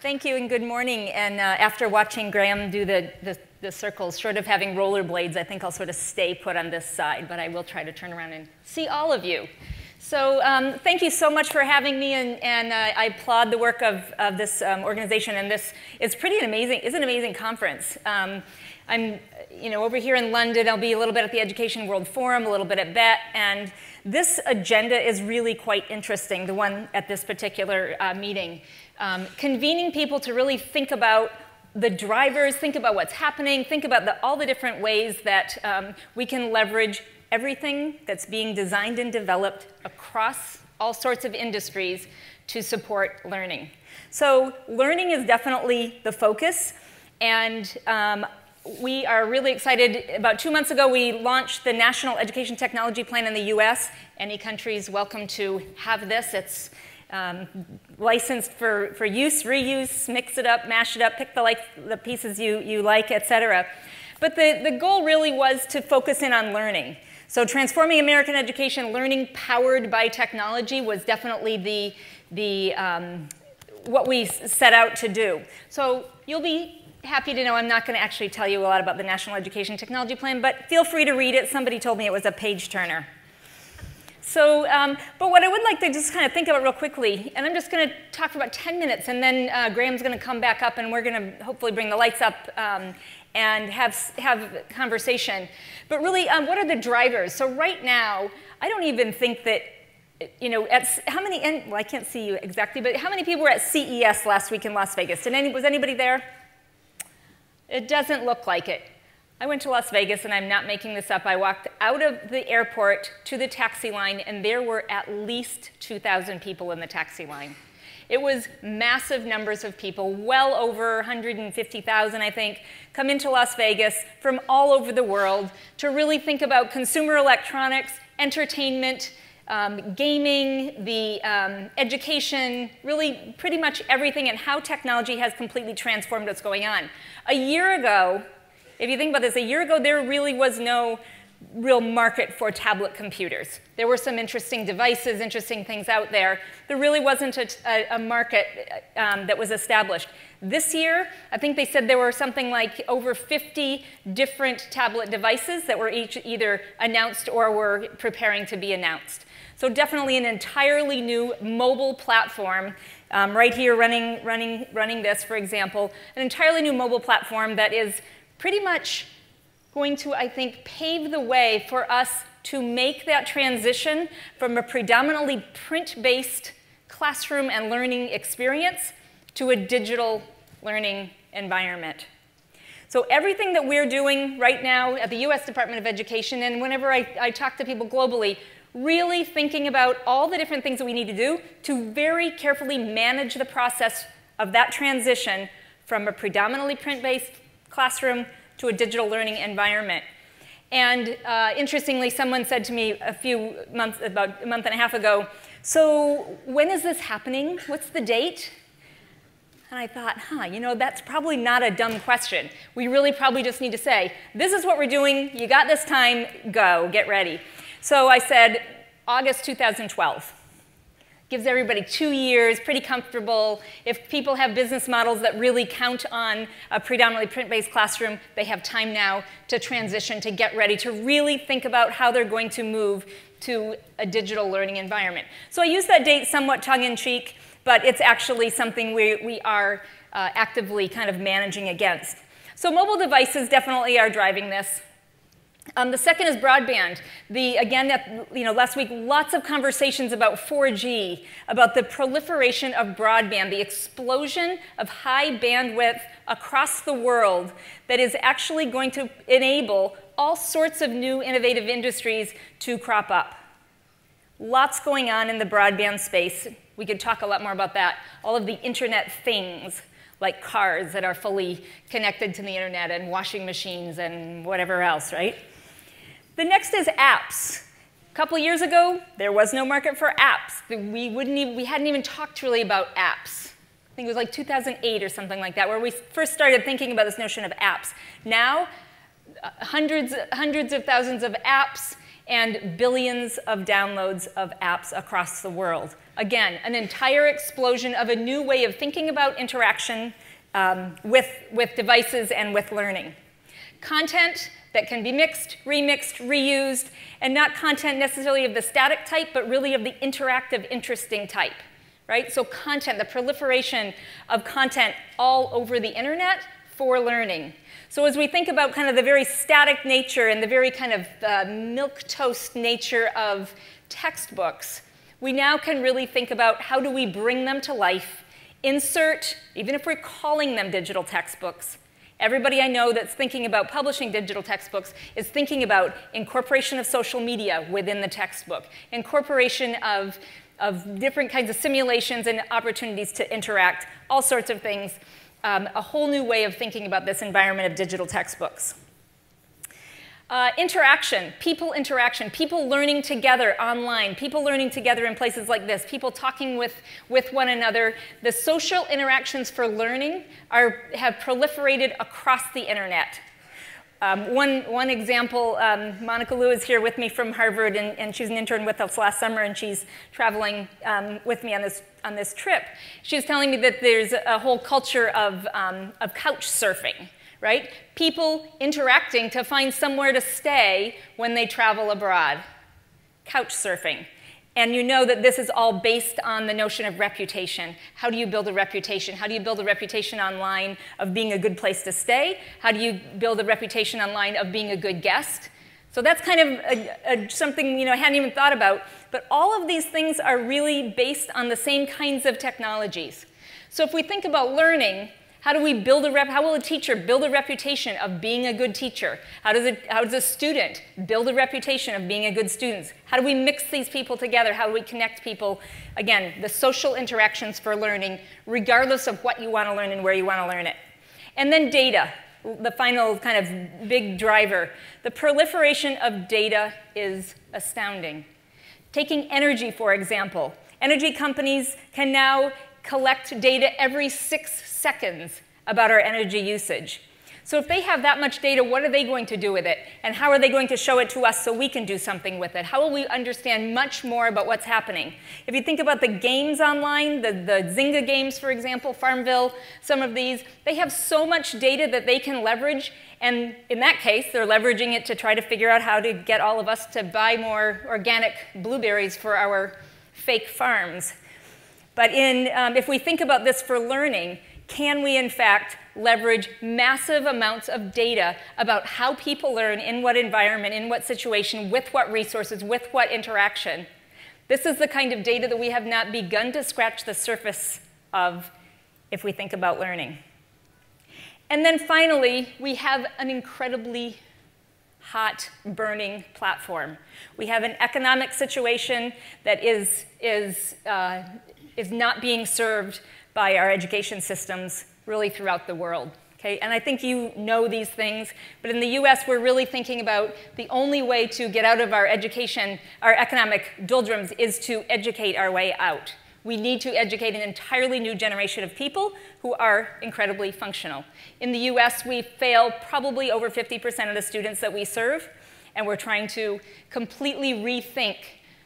Thank you and good morning. And after watching Graham do the circles, short of having rollerblades, I think I'll sort of stay put on this side, but I will try to turn around and see all of you. So thank you so much for having me, and I applaud the work of this organization. And this is an amazing conference. I'm over here in London. I'll be a little bit at the Education World Forum, a little bit at Dept, and this agenda is really quite interesting, the one at this particular meeting. Convening people to really think about the drivers, think about what's happening, think about all the different ways that we can leverage everything that's being designed and developed across all sorts of industries to support learning. So learning is definitely the focus, and we are really excited. About 2 months ago, we launched the National Education Technology Plan in the US. Any country is welcome to have this. It's licensed for use, reuse, mix it up, mash it up, pick the pieces you like, et cetera. But the goal really was to focus in on learning. So transforming American education, learning powered by technology, was definitely what we set out to do. So you'll be happy to know I'm not going to actually tell you a lot about the National Education Technology Plan, but feel free to read it. Somebody told me it was a page turner. So, but what I would like to just kind of think about real quickly, and I'm just going to talk for about 10 minutes, and then Graham's going to come back up, and we're going to hopefully bring the lights up and have conversation. But really, what are the drivers? So right now, I don't even think that, how many, well, I can't see you exactly, but how many people were at CES last week in Las Vegas? Was anybody there? It doesn't look like it. I went to Las Vegas, and I'm not making this up. I walked out of the airport to the taxi line, and there were at least 2,000 people in the taxi line. It was massive numbers of people, well over 150,000, I think, come into Las Vegas from all over the world to really think about consumer electronics, entertainment, gaming, the education, really pretty much everything, and how technology has completely transformed what's going on. A year ago, if you think about this, a year ago, there really was no real market for tablet computers. There were some interesting devices, interesting things out there. There really wasn't a market that was established. This year, I think they said there were something like over 50 different tablet devices that were each either announced or were preparing to be announced. So definitely an entirely new mobile platform. Right here running this, for example, an entirely new mobile platform that is pretty much going to, I think, pave the way for us to make that transition from a predominantly print-based classroom and learning experience to a digital learning environment. So everything that we're doing right now at the US Department of Education, and whenever I talk to people globally, really thinking about all the different things that we need to do to very carefully manage the process of that transition from a predominantly print-based classroom to a digital learning environment. And interestingly, someone said to me about a month and a half ago, so when is this happening? What's the date? And I thought, that's probably not a dumb question. We really probably just need to say, this is what we're doing. You got this time. Go. Get ready. So I said, August 2012. Gives everybody 2 years, pretty comfortable. If people have business models that really count on a predominantly print-based classroom, they have time now to transition, to get ready, to really think about how they're going to move to a digital learning environment. So I use that date somewhat tongue-in-cheek, but it's actually something we are actively kind of managing against. So mobile devices definitely are driving this. The second is broadband. Again, last week, lots of conversations about 4G, about the proliferation of broadband, the explosion of high bandwidth across the world that is actually going to enable all sorts of new innovative industries to crop up. Lots going on in the broadband space. We could talk a lot more about that. All of the internet things, like cars that are fully connected to the internet, and washing machines and whatever else, right? The next is apps. A couple years ago, there was no market for apps. We hadn't even talked really about apps. I think it was like 2008 or something like that, where we first started thinking about this notion of apps. Now, hundreds of thousands of apps and billions of downloads of apps across the world. Again, an entire explosion of a new way of thinking about interaction with devices and with learning. Content that can be mixed, remixed, reused, and not content necessarily of the static type, but really of the interactive, interesting type, right? So content, the proliferation of content all over the internet for learning. So as we think about kind of the very static nature and the very kind of milquetoast nature of textbooks, we now can really think about how do we bring them to life, insert, even if we're calling them digital textbooks. Everybody I know that's thinking about publishing digital textbooks is thinking about incorporation of social media within the textbook, incorporation of different kinds of simulations and opportunities to interact, all sorts of things, a whole new way of thinking about this environment of digital textbooks. Interaction, people learning together online, people learning together in places like this, people talking with one another. The social interactions for learning have proliferated across the internet. One example, Monica Liu is here with me from Harvard, and she's an intern with us last summer, and she's traveling with me on this trip. She's telling me that there's a whole culture of couch surfing. Right? People interacting to find somewhere to stay when they travel abroad. Couch surfing. And you know that this is all based on the notion of reputation. How do you build a reputation? How do you build a reputation online of being a good place to stay? How do you build a reputation online of being a good guest? So that's kind of something I hadn't even thought about. But all of these things are really based on the same kinds of technologies. So if we think about learning, how do we build how will a teacher build a reputation of being a good teacher? How does a student build a reputation of being a good student? How do we mix these people together? How do we connect people? Again, the social interactions for learning, regardless of what you want to learn and where you want to learn it. And then data, the final kind of big driver. The proliferation of data is astounding. Taking energy, for example. Energy companies can now collect data every 6 seconds about our energy usage. So if they have that much data, what are they going to do with it? And how are they going to show it to us so we can do something with it? How will we understand much more about what's happening? If you think about the games online, the Zynga games, for example, Farmville, some of these, they have so much data that they can leverage. And in that case, they're leveraging it to try to figure out how to get all of us to buy more organic blueberries for our fake farms. But if we think about this for learning, can we, in fact, leverage massive amounts of data about how people learn, in what environment, in what situation, with what resources, with what interaction? This is the kind of data that we have not begun to scratch the surface of if we think about learning. And then finally, we have an incredibly hot, burning platform. We have an economic situation that is not being served by our education systems really throughout the world. Okay? And I think you know these things, but in the US, we're really thinking about the only way to get out of our economic doldrums is to educate our way out. We need to educate an entirely new generation of people who are incredibly functional. In the US, we fail probably over 50% of the students that we serve, and we're trying to completely rethink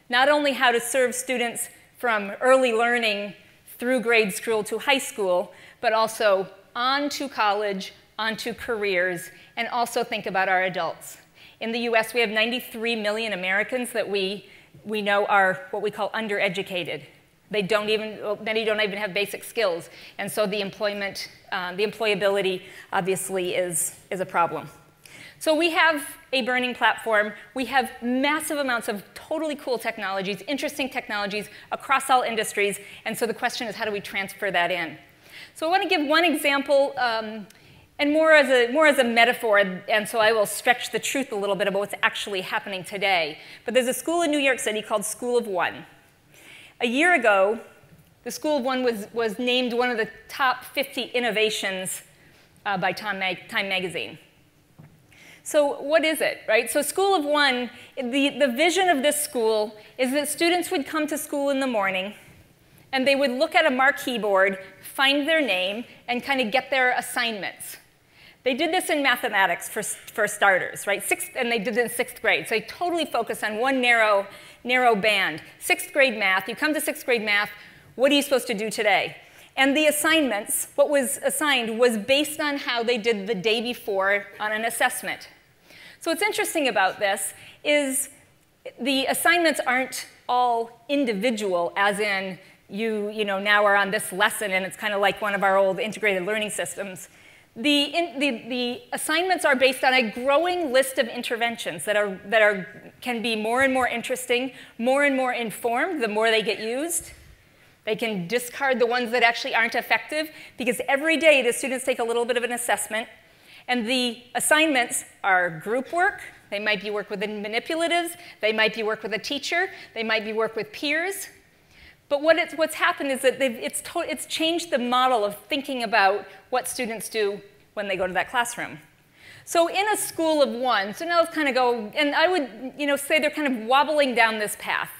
not only how to serve students from early learning through grade school to high school, but also on to college, on to careers, and also think about our adults. In the US, we have 93 million Americans that we know are what we call undereducated. Many don't even have basic skills, and so the employability obviously is a problem. So we have a burning platform. We have massive amounts of totally cool technologies, interesting technologies across all industries. And so the question is, how do we transfer that in? So I want to give one example, and more as a metaphor. And so I will stretch the truth a little bit about what's actually happening today. But there's a school in New York City called School of One. A year ago, the School of One was named one of the top 50 innovations by Time magazine. So what is it, right? So School of One, the vision of this school is that students would come to school in the morning, and they would look at a marquee board, find their name, and kind of get their assignments. They did this in mathematics for starters, right? And they did it in 6th grade. So they totally focused on one narrow band. 6th grade math, you come to 6th grade math, what are you supposed to do today? And the assignments, what was assigned, was based on how they did the day before on an assessment. So what's interesting about this is the assignments aren't all individual, as in you now are on this lesson, and it's kind of like one of our old integrated learning systems. The assignments are based on a growing list of interventions that can be more and more interesting, more and more informed the more they get used. They can discard the ones that actually aren't effective, because every day the students take a little bit of an assessment, and the assignments are group work. They might be work with manipulatives. They might be work with a teacher. They might be work with peers. But what's happened is that it's changed the model of thinking about what students do when they go to that classroom. So in a school of one, so now let's kind of go, and I would say they're kind of wobbling down this path.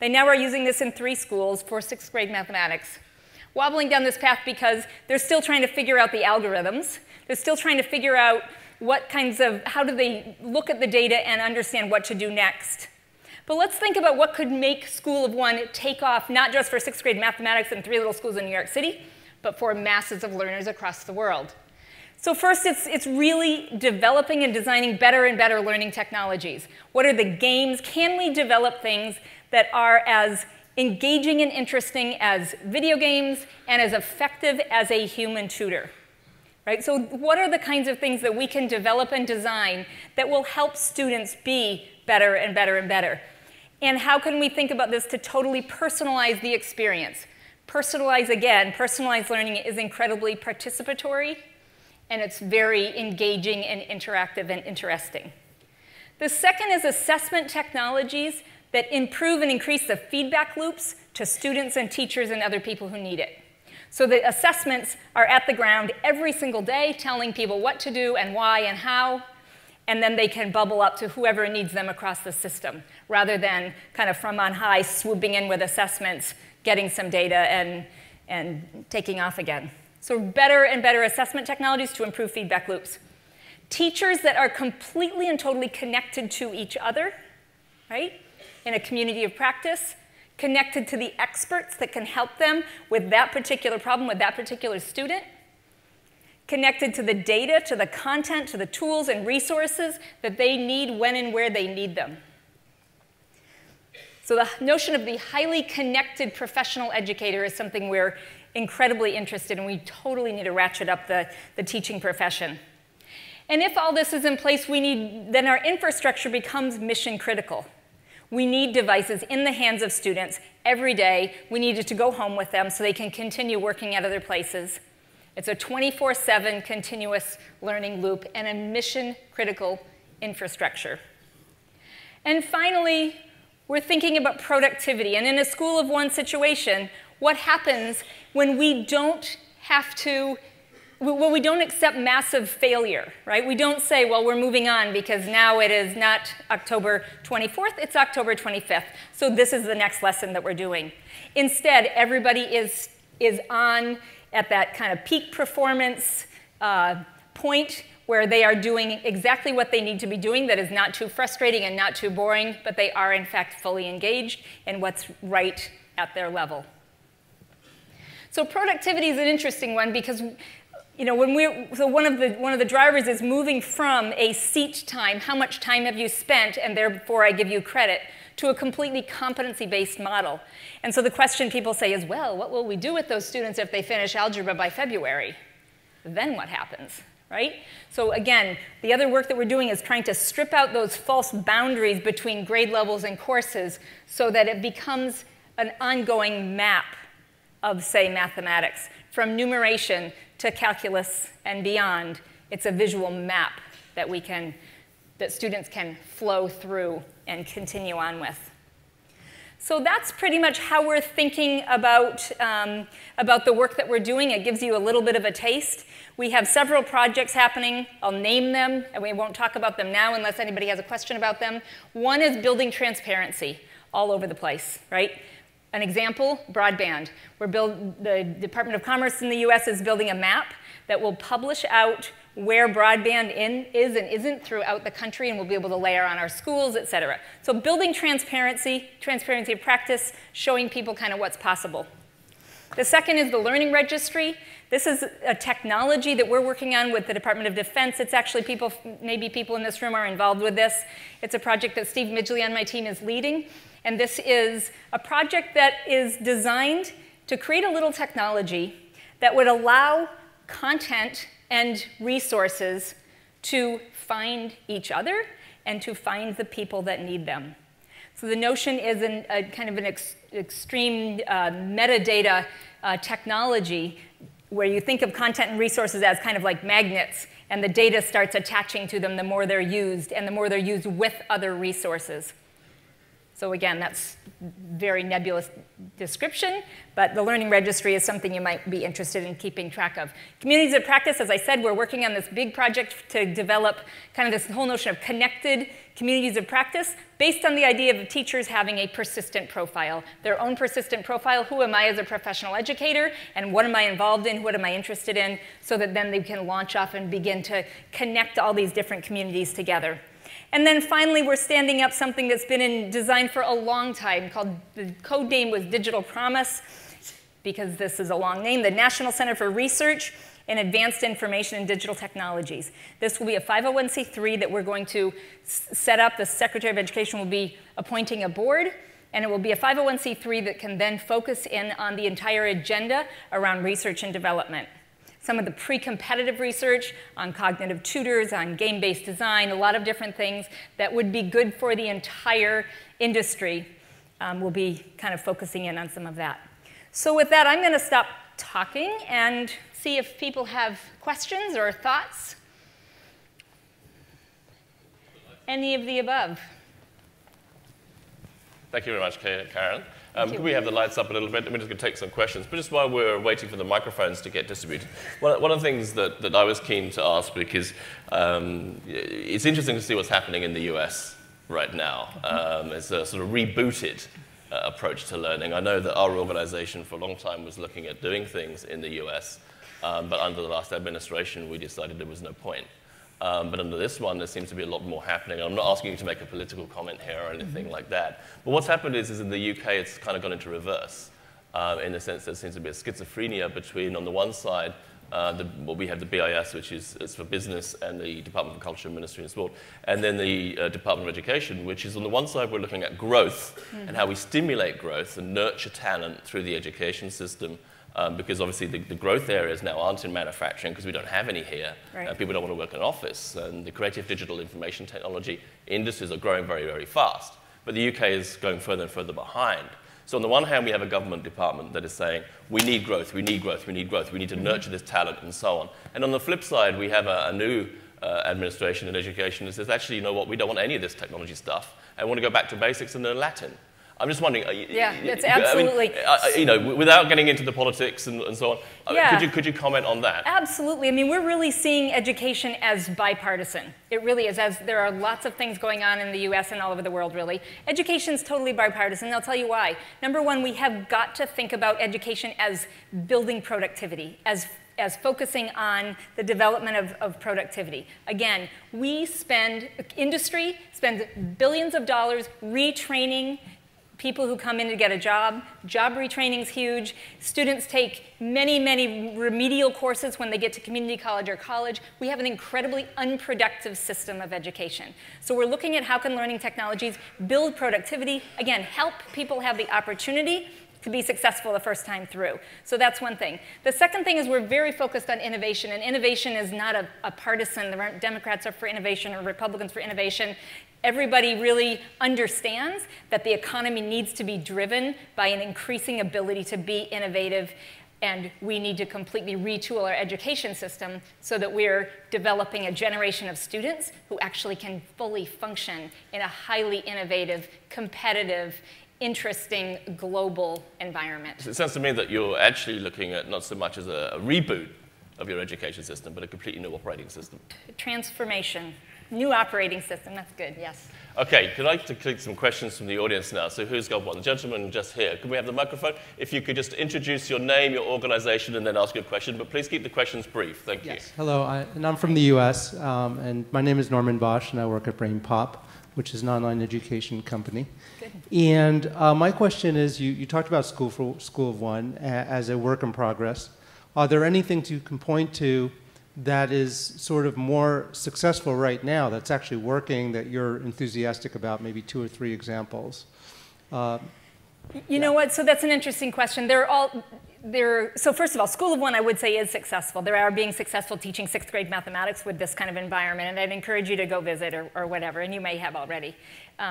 They now are using this in 3 schools for 6th grade mathematics. Wobbling down this path because they're still trying to figure out the algorithms. They're still trying to figure out how do they look at the data and understand what to do next. But let's think about what could make School of One take off, not just for 6th grade mathematics in 3 little schools in New York City, but for masses of learners across the world. So first, it's really developing and designing better and better learning technologies. What are the games? Can we develop things that are as engaging and interesting as video games and as effective as a human tutor? Right? So what are the kinds of things that we can develop and design that will help students be better and better and better? And how can we think about this to totally personalize the experience? Personalized learning is incredibly participatory, and it's very engaging and interactive and interesting. The second is assessment technologies that improve and increase the feedback loops to students and teachers and other people who need it. So the assessments are at the ground every single day, telling people what to do and why and how, and then they can bubble up to whoever needs them across the system, rather than kind of from on high swooping in with assessments, getting some data, and taking off again. So better and better assessment technologies to improve feedback loops. Teachers that are completely and totally connected to each other, right, in a community of practice, connected to the experts that can help them with that particular problem, with that particular student, connected to the data, to the content, to the tools and resources that they need when and where they need them. So the notion of the highly connected professional educator is something we're incredibly interested in. We totally need to ratchet up the teaching profession. And if all this is in place, then our infrastructure becomes mission critical. We need devices in the hands of students every day. We need to go home with them so they can continue working at other places. It's a 24/7 continuous learning loop and a mission-critical infrastructure. And finally, we're thinking about productivity. And in a School of One situation, what happens when we don't accept massive failure, right? We don't say, well, we're moving on because now it is not October 24th, it's October 25th. So this is the next lesson that we're doing. Instead, everybody is on at that kind of peak performance point where they are doing exactly what they need to be doing that is not too frustrating and not too boring, but they are, in fact, fully engaged in what's right at their level. So productivity is an interesting one because one of the drivers is moving from a seat time, how much time have you spent, and therefore I give you credit, to a completely competency-based model. And so the question people say is, well, what will we do with those students if they finish algebra by February? Then what happens, right? So again, the other work that we're doing is trying to strip out those false boundaries between grade levels and courses so that it becomes an ongoing map of, say, mathematics. From numeration to calculus and beyond, it's a visual map that students can flow through and continue on with. So that's pretty much how we're thinking about the work that we're doing. It gives you a little bit of a taste. We have several projects happening. I'll name them, and we won't talk about them now unless anybody has a question about them. One is building transparency all over the place, right? An example, broadband. The Department of Commerce in the US is building a map that will publish out where broadband is and isn't throughout the country, and we'll be able to layer on our schools, et cetera. So building transparency of practice, showing people kind of what's possible. The second is the learning registry. This is a technology that we're working on with the Department of Defense. It's actually maybe people in this room are involved with this. It's a project that Steve Midgley on my team is leading. And this is a project that is designed to create a little technology that would allow content and resources to find each other and to find the people that need them. So the notion is a kind of an extreme metadata technology where you think of content and resources as kind of like magnets, and the data starts attaching to them the more they're used, and the more they're used with other resources. So again, that's very nebulous description, but the learning registry is something you might be interested in keeping track of. Communities of practice, as I said, we're working on this big project to develop kind of this whole notion of connected communities of practice based on the idea of teachers having a persistent profile, their own persistent profile. Who am I as a professional educator, and what am I involved in, what am I interested in, so that then they can launch off and begin to connect all these different communities together. And then finally, we're standing up something that's been in design for a long time called, the code name was Digital Promise, because this is a long name, the National Center for Research in Advanced Information and Digital Technologies. This will be a 501c3 that we're going to set up. The Secretary of Education will be appointing a board, and it will be a 501c3 that can then focus in on the entire agenda around research and development. Some of the pre-competitive research on cognitive tutors, on game-based design, a lot of different things that would be good for the entire industry. We'll be kind of focusing in on some of that. So with that, I'm going to stop talking and see if people have questions or thoughts. Any of the above. Thank you very much, Karen. Could we have the lights up a little bit? We're just going to take some questions. But just while we're waiting for the microphones to get distributed, one of the things that I was keen to ask, because it's interesting to see what's happening in the US right now. It's a sort of rebooted approach to learning. I know that our organization for a long time was looking at doing things in the US, but under the last administration, we decided there was no point. But under this one, there seems to be a lot more happening. I'm not asking you to make a political comment here or anything like that. But what's happened is in the UK, it's kind of gone into reverse, in the sense there seems to be a schizophrenia between, on the one side, we have the BIS, which is for business, and the Department of Culture, Ministry and Sport, and then the Department of Education, which is on the one side, we're looking at growth and how we stimulate growth and nurture talent through the education system. Because obviously the growth areas now aren't in manufacturing because we don't have any here. Right. People don't want to work in an office. And the creative digital information technology industries are growing very, very fast. But the UK is going further and further behind. So on the one hand, we have a government department that is saying, we need growth, we need growth, we need growth, we need to nurture this talent and so on. And on the flip side, we have a new administration in education that says, actually, you know what, we don't want any of this technology stuff. I want to go back to basics and learn Latin. I'm just wondering. Yeah, that's absolutely. I mean, without getting into the politics and so on, yeah. could you comment on that? Absolutely. I mean, we're really seeing education as bipartisan. It really is, as there are lots of things going on in the US and all over the world, really. Education's totally bipartisan, and I'll tell you why. Number one, we have got to think about education as building productivity, as focusing on the development of productivity. Again, industry spends billions of dollars retraining people who come in to get a job. Job retraining is huge. Students take many, many remedial courses when they get to community college or college. We have an incredibly unproductive system of education. So we're looking at how can learning technologies build productivity, again, help people have the opportunity to be successful the first time through. So that's one thing. The second thing is we're very focused on innovation, and innovation is not a partisan. There aren't Democrats are for innovation or Republicans for innovation. Everybody really understands that the economy needs to be driven by an increasing ability to be innovative, and we need to completely retool our education system so that we're developing a generation of students who actually can fully function in a highly innovative, competitive, interesting global environment. So it sounds to me that you're actually looking at not so much as a reboot of your education system, but a completely new operating system. Transformation. New operating system. That's good, yes. Okay, could I take some questions from the audience now? So who's got one? The gentleman just here. Can we have the microphone? If you could just introduce your name, your organization, and then ask your question, but please keep the questions brief. Thank you. Yes. Hello, and I'm from the US, and my name is Norman Bosch, and I work at BrainPop, which is an online education company. Good. And my question is, you talked about School of One as a work in progress. Are there any things you can point to that is sort of more successful right now, that's actually working, that you're enthusiastic about, maybe 2 or 3 examples? You know what, so that's an interesting question. So first of all, School of One, I would say, is successful. They are being successful teaching 6th grade mathematics with this kind of environment, and I'd encourage you to go visit or whatever, and you may have already.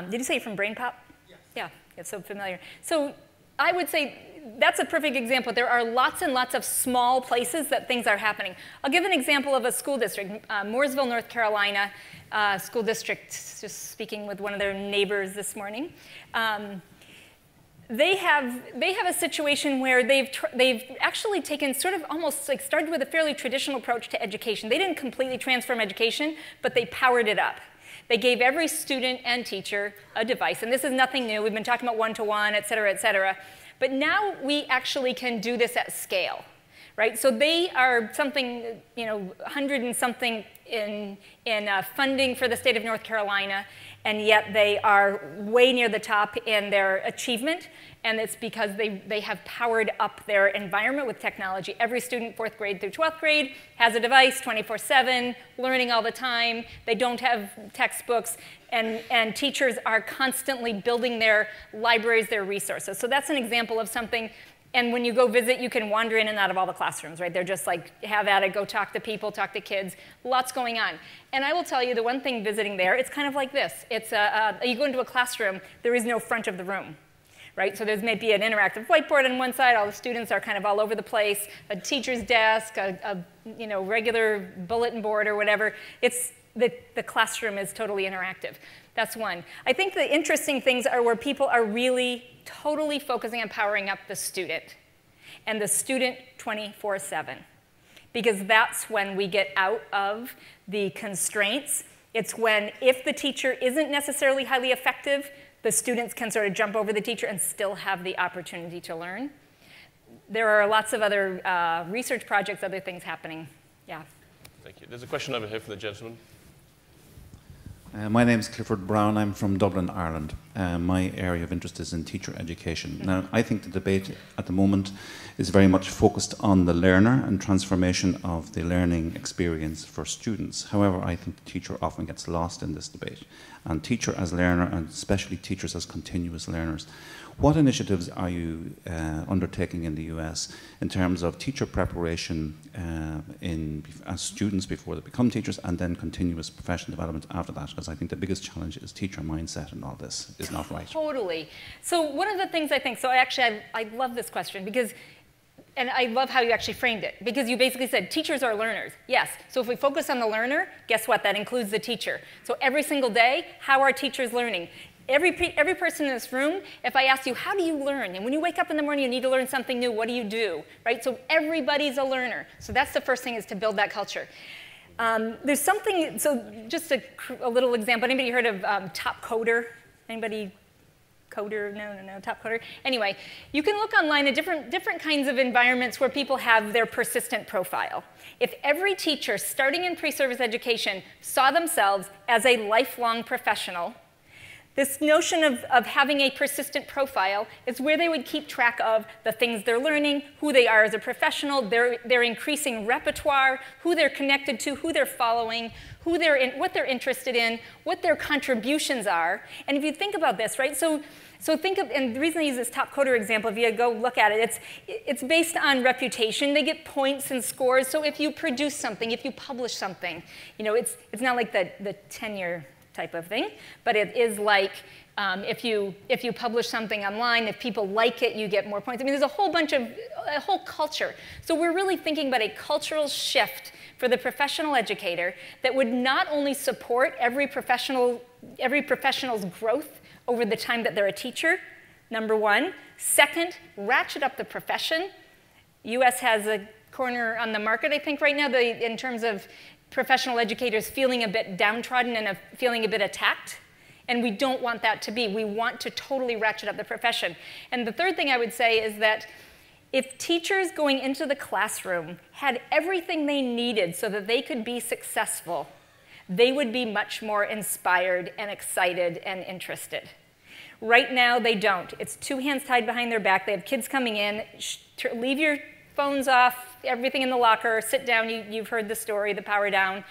Did you say you're from BrainPop? Yes. Yeah, it's so familiar. So I would say that's a perfect example. There are lots and lots of small places that things are happening. I'll give an example of a school district, Mooresville, North Carolina school district, just speaking with one of their neighbors this morning. They have a situation where they've actually taken sort of almost like started with a fairly traditional approach to education. They didn't completely transform education, but they powered it up. They gave every student and teacher a device, and this is nothing new. We've been talking about one-to-one, et cetera, et cetera. But now we actually can do this at scale, right? So they are something, 100 and something in funding for the state of North Carolina, and yet they are way near the top in their achievement, and it's because they have powered up their environment with technology. Every student, 4th grade through 12th grade, has a device 24/7, learning all the time. They don't have textbooks, and teachers are constantly building their libraries, their resources. So that's an example of something. And when you go visit, you can wander in and out of all the classrooms, right? They're just like, have at it, go talk to people, talk to kids, lots going on. And I will tell you, the one thing visiting there, it's kind of like this. It's you go into a classroom, there is no front of the room, right? So there's maybe an interactive whiteboard on one side, all the students are kind of all over the place, a teacher's desk, a regular bulletin board or whatever. It's the classroom is totally interactive. That's one. I think the interesting things are where people are really totally focusing on powering up the student, and the student 24/7. Because that's when we get out of the constraints. It's when, if the teacher isn't necessarily highly effective, the students can sort of jump over the teacher and still have the opportunity to learn. There are lots of other research projects, other things happening. Yeah. Thank you. There's a question over here from the gentleman. My name is Clifford Brown. I'm from Dublin, Ireland. My area of interest is in teacher education. Now, I think the debate at the moment is very much focused on the learner and transformation of the learning experience for students. However, I think the teacher often gets lost in this debate. And teacher as learner, and especially teachers as continuous learners. What initiatives are you undertaking in the US in terms of teacher preparation as students before they become teachers, and then continuous professional development after that? Because I think the biggest challenge is teacher mindset, and all this is not right. Totally. So one of the things I think, so I love this question because, and I love how you actually framed it, because you basically said teachers are learners. Yes, so if we focus on the learner, guess what? That includes the teacher. So every single day, how are teachers learning? Every person in this room, if I ask you, how do you learn? And when you wake up in the morning, you need to learn something new, what do you do? Right? So everybody's a learner. So that's the first thing, is to build that culture. There's something, so just a little example. Anybody heard of Top Coder? Anybody? Coder? No, Top Coder. Anyway, you can look online at different kinds of environments where people have their persistent profile. If every teacher, starting in pre-service education, saw themselves as a lifelong professional, this notion of having a persistent profile is where they would keep track of the things they're learning, who they are as a professional, their increasing repertoire, who they're connected to, who they're following, what they're interested in, what their contributions are. And if you think about this, right, so think of, and the reason I use this Top Coder example, if you go look at it, it's based on reputation. They get points and scores. So if you produce something, if you publish something, it's not like the tenure type of thing, but it is like if you publish something online, if people like it, you get more points. I mean, there's a whole culture. So we're really thinking about a cultural shift for the professional educator that would not only support every professional's growth over the time that they're a teacher, number one. Second, ratchet up the profession. US has a corner on the market, I think, right now, in terms of professional educators feeling a bit downtrodden and feeling a bit attacked. And we don't want that to be. We want to totally ratchet up the profession. And the third thing I would say is that if teachers going into the classroom had everything they needed so that they could be successful, they would be much more inspired and excited and interested. Right now, they don't. It's two hands tied behind their back. They have kids coming in. Leave your phones off, everything in the locker, sit down. You've heard the story, the power down.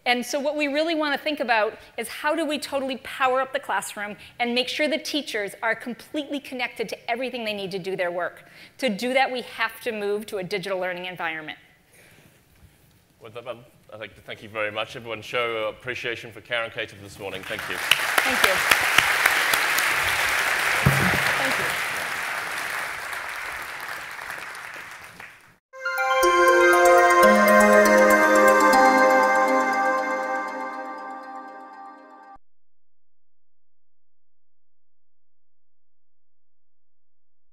And so what we really want to think about is how do we totally power up the classroom and make sure the teachers are completely connected to everything they need to do their work. To do that, we have to move to a digital learning environment. With that, I'd like to thank you very much. Everyone show appreciation for Cator this morning. Thank you. Thank you.